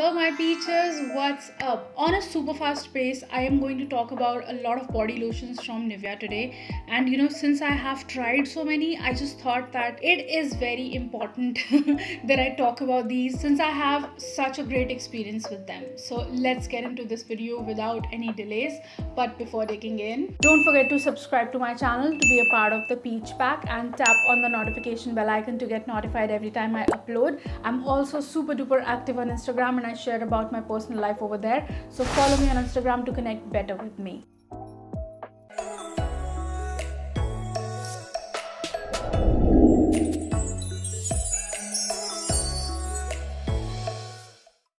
Hello my peaches, what's up? On a super fast pace, I am going to talk about a lot of body lotions from Nivea today. And since I have tried so many, I just thought that it is very important that I talk about these since I have such a great experience with them. So let's get into this video without any delays. But before digging in, don't forget to subscribe to my channel to be a part of the Peach Pack and tap on the notification bell icon to get notified every time I upload. I'm also super duper active on Instagram and I share about my personal life over there. So follow me on Instagram to connect better with me.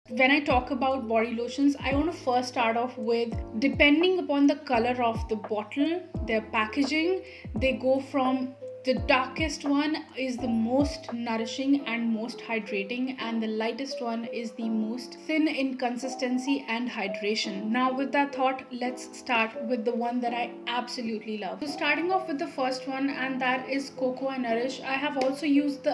When I talk about body lotions, I want to first start off with, depending upon the color of the bottle, their packaging, they go from the darkest one is the most nourishing and most hydrating, and the lightest one is the most thin in consistency and hydration. Now with that thought, let's start with the one that I absolutely love. So starting off with the first one, and that is Cocoa and Nourish. I have also used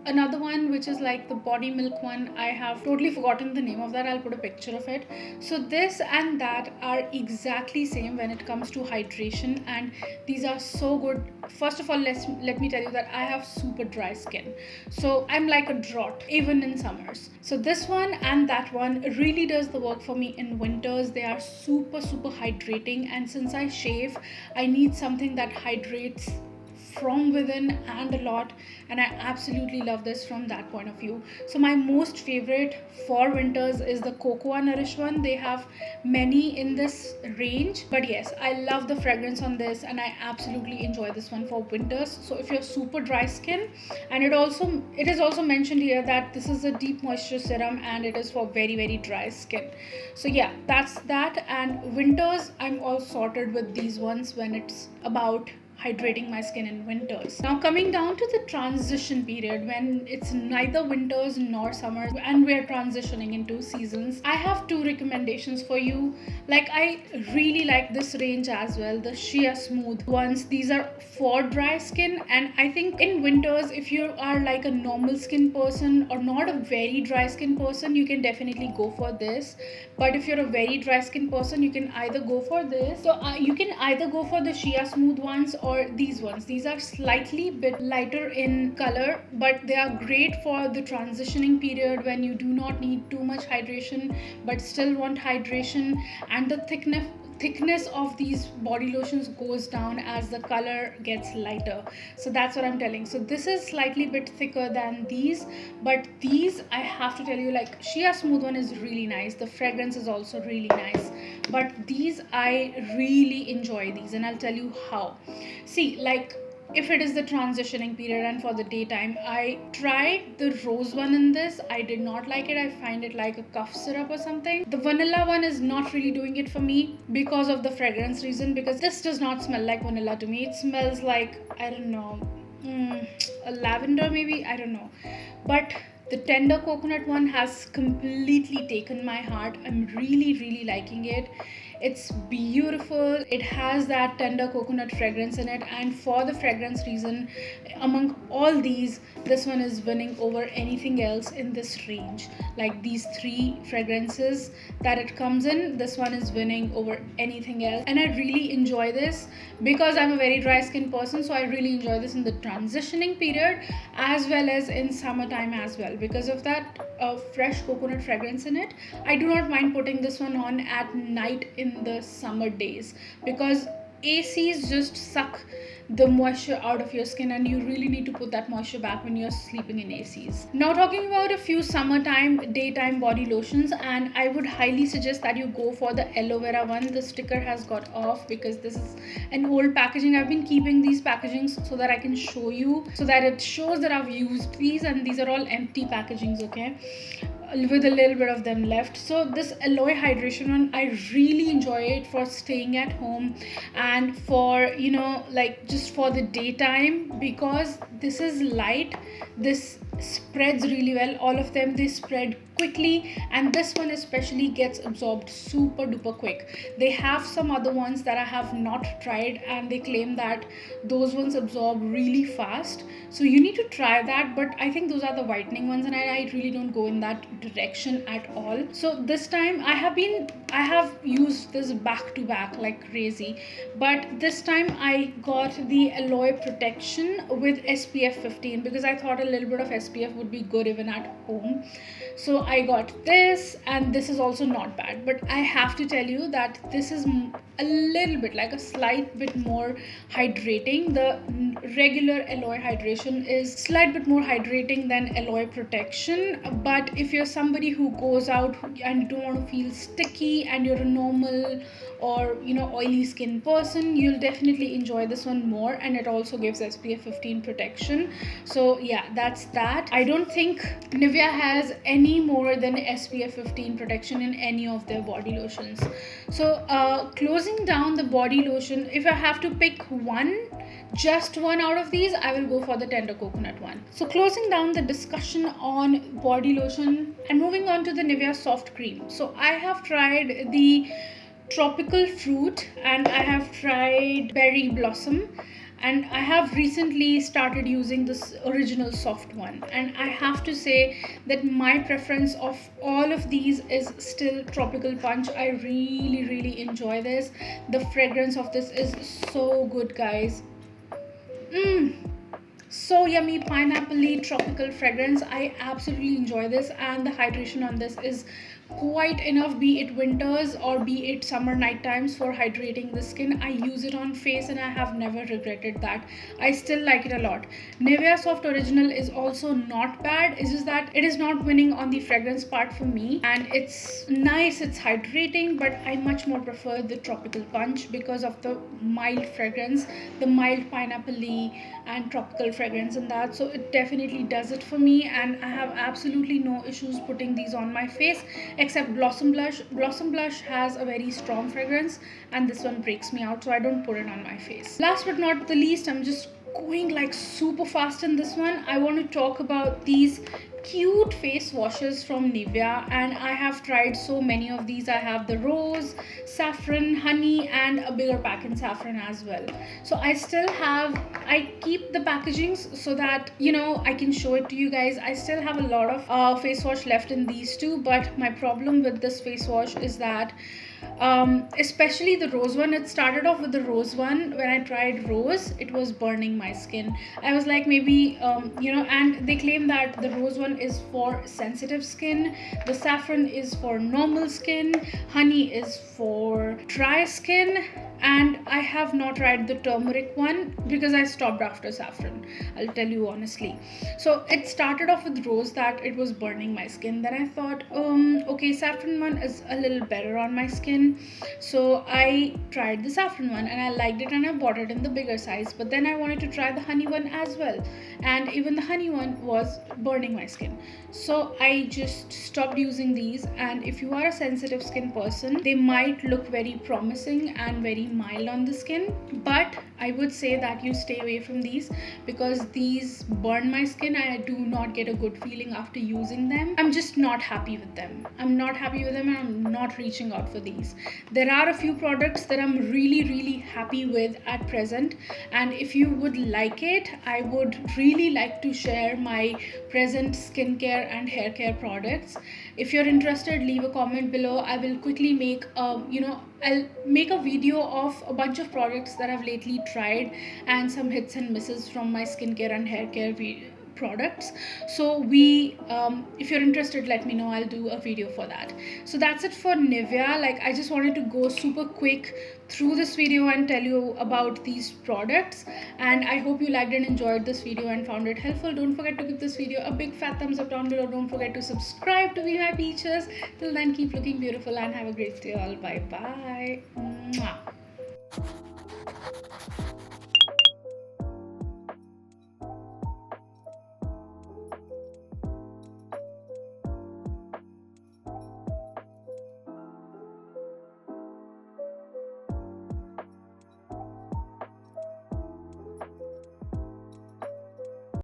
another one which is like the body milk one. I have totally forgotten the name of that. I'll put a picture of it. So this and that are exactly same when it comes to hydration, and these are so good. First of all, let me tell you that I have super dry skin, so I'm like a drought even in summers. So this one and that one really does the work for me in winters. They are super hydrating, and since I shave, I need something that hydrates from within and a lot, and I absolutely love this from that point of view. So my most favorite for winters is the Cocoa Nourish one. They have many in this range, but yes, I love the fragrance on this and I absolutely enjoy this one for winters. So if you're super dry skin, and it is also mentioned here that this is a deep moisture serum and it is for very dry skin. So yeah, that's that. And winters, I'm all sorted with these ones when it's about hydrating my skin in winters. Now coming down to the transition period, when it's neither winters nor summers and we're transitioning into seasons, I have two recommendations for you. Like, I really like this range as well, the Shea Smooth ones. These are for dry skin, and I think in winters, if you are like a normal skin person or not a very dry skin person, you can definitely go for this. But if you're a very dry skin person, you can either go for this. So you can either go for the Shea Smooth ones or these ones. These are slightly bit lighter in color, but they are great for the transitioning period when you do not need too much hydration but still want hydration, and the thickness of these body lotions goes down as the color gets lighter. So that's what I'm telling. So this is slightly bit thicker than these, but these, I have to tell you, like, Shea Smooth one is really nice. The fragrance is also really nice, but these, I really enjoy these, and I'll tell you how. See, like, if it is the transitioning period and for the daytime, I tried the rose one in this. I did not like it. I find it like a cough syrup or something. The vanilla one is not really doing it for me because of the fragrance reason, because this does not smell like vanilla to me. It smells like, I don't know, a lavender maybe, I don't know. But the tender coconut one has completely taken my heart. I'm really liking it. It's beautiful. It has that tender coconut fragrance in it, and for the fragrance reason, among all these, this one is winning over anything else in this range. Like, these three fragrances that it comes in, this one is winning over anything else, and I really enjoy this because I'm a very dry skin person. So I really enjoy this in the transitioning period as well as in summertime as well. Because of that fresh coconut fragrance in it, I do not mind putting this one on at night in the summer days, because ACs just suck the moisture out of your skin, and you really need to put that moisture back when you're sleeping in ACs. Now talking about a few summertime daytime body lotions, and I would highly suggest that you go for the aloe vera one. The sticker has got off because this is an old packaging. I've been keeping these packagings so that I can show you, so that it shows that I've used these, and these are all empty packagings, okay, with a little bit of them left. So this aloe hydration one, I really enjoy it for staying at home and for, like, just for the daytime, because this is light. This spreads really well. All of them, they spread quickly, and this one especially gets absorbed super duper quick. They have some other ones that I have not tried, and they claim that those ones absorb really fast, so you need to try that. But I think those are the whitening ones, and I really don't go in that direction at all. So this time I have used this back to back like crazy, but this time I got the Alloy Protection with SPF 15 because I thought a little bit of SPF would be good even at home. So I got this, and this is also not bad, but I have to tell you that this is a little bit, like a slight bit more hydrating. The regular Alloy hydration is slight bit more hydrating than Alloy Protection, but if you're somebody who goes out and you don't want to feel sticky and you're a normal or oily skin person, you'll definitely enjoy this one more, and it also gives SPF 15 protection. So yeah, that's that. I don't think Nivea has any more than SPF 15 protection in any of their body lotions. So closing down the body lotion, if I have to pick one, just one out of these, I will go for the Tender Coconut one. So closing down the discussion on body lotion and moving on to the Nivea Soft Cream. So I have tried the Tropical Fruit and I have tried Berry Blossom, and I have recently started using this original soft one, and I have to say that my preference of all of these is still Tropical Punch. I really enjoy this. The fragrance of this is so good, guys. So yummy, pineapple-y tropical fragrance. I absolutely enjoy this, and the hydration on this is quite enough, be it winters or be it summer night times, for hydrating the skin. I use it on face and I have never regretted that. I still like it a lot. Nivea Soft Original is also not bad. It's just that it is not winning on the fragrance part for me, and it's nice, it's hydrating, but I much more prefer the Tropical Punch because of the mild fragrance, the mild pineapple-y and tropical fragrance in that. So it definitely does it for me, and I have absolutely no issues putting these on my face, except Blossom Blush. Blossom Blush has a very strong fragrance, and this one breaks me out, so I don't put it on my face. Last but not the least, I'm just going like super fast in this one. I want to talk about these cute face washes from Nivea, and I have tried so many of these. I have the rose, saffron, honey, and a bigger pack in saffron as well. So I keep the packagings so that I can show it to you guys. I still have a lot of face wash left in these two, but my problem with this face wash is that especially the rose one, it started off with the rose one. When I tried rose, it was burning my skin. I was like, maybe and they claim that the rose one is for sensitive skin, the saffron is for normal skin, honey is for dry skin, and I have not tried the turmeric one because I stopped after saffron, I'll tell you honestly. So it started off with rose, that it was burning my skin. Then I thought, okay, saffron one is a little better on my skin, so I tried the saffron one and I liked it, and I bought it in the bigger size. But then I wanted to try the honey one as well, and even the honey one was burning my skin, so I just stopped using these. And if you are a sensitive skin person, they might look very promising and very mild on the skin, but I would say that you stay away from these because these burn my skin. I do not get a good feeling after using them. I'm just not happy with them. And I'm not reaching out for these. There are a few products that I'm really happy with at present, and if you would like it, I would really like to share my present skincare and hair care products. If you're interested, leave a comment below. I will quickly make I'll make a video of a bunch of products that I've lately tried and some hits and misses from my skincare and hair care products. So if you're interested, let me know. I'll do a video for that. So that's it for Nivea. Like, I just wanted to go super quick through this video and tell you about these products, and I hope you liked and enjoyed this video and found it helpful. Don't forget to give this video a big fat thumbs up down below. Don't forget to subscribe to Be My Peaches. Till then, keep looking beautiful and have a great day all. Bye bye. Mwah.